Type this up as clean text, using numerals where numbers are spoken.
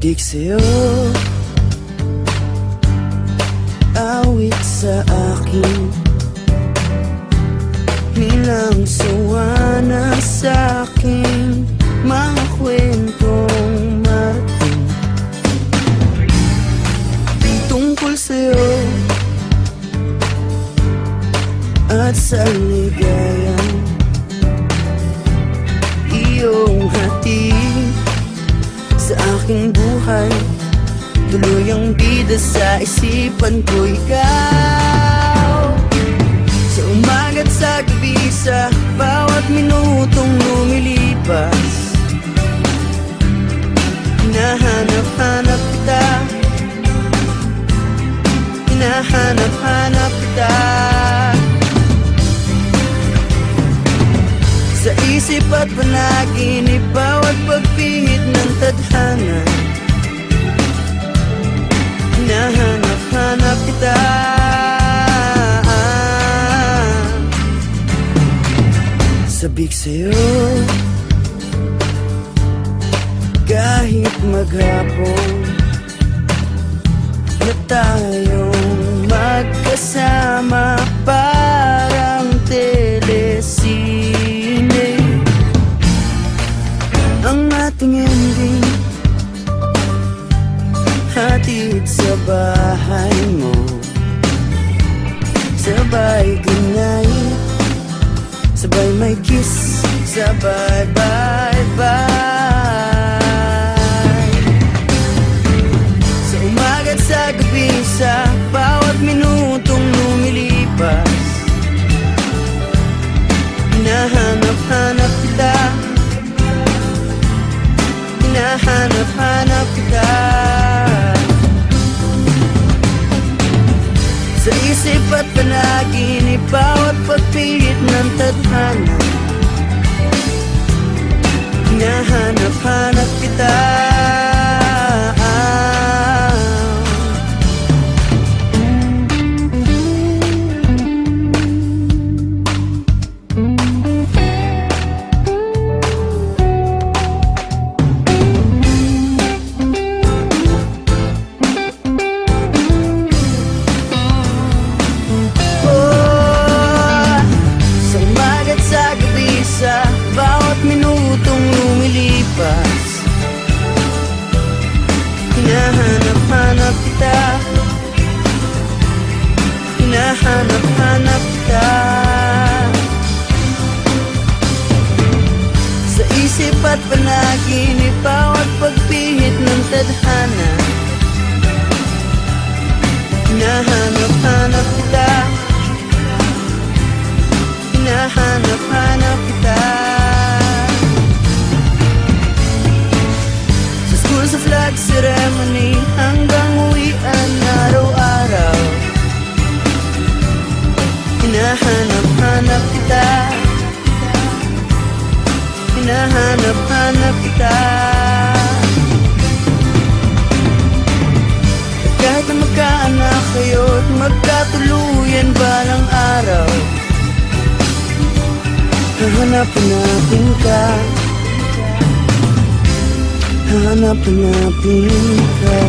Sabik sa'yo, awit sa akin, nilang sawa na sa'king mga kwentong marating tungkol sa'yo at sa ligayang iyong hatid sa aking buhay. Tuloy ang bida sa isipan ko, ikaw. Sa umaga't sa gabi, sa bawat minutong lumilipas, hinahanap-hanap kita, hinahanap-hanap kita. Sa isip at panaginip, bawat pagpihit ng tadhana, hinahanap-hanap kita. Sabik sa'yo, kahit maghapon na tayong magkasama, parang telesine ang ating ending, hatid sa bahay mo, sabay goodnight, sabay may kiss, sabay bye-bye. Sa umaga't sa gabi, sa bawat minutong lumilipas, hinahanap-hanap kita, hinahanap-hanap kita. Sa isip at panaginip, bawat pagpihit ng tadhana, hinahanap-hanap kita. Sa bawat minutong lumilipas, hinahanap-hanap kita, hinahanap-hanap kita. Sa isip at panaginip, bawat pagpihit ng tadhana, hinahanap-hanap kita, hinahanap-hanap kita. Sa school, sa flag ceremony, hanggang uwian araw-araw, hinahanap-hanap kita, hinahanap-hanap kita. At kahit na magkaanak kayo at magkatuluyan balang araw, hahanap-hanapin ka, hahanap-hanapin ka.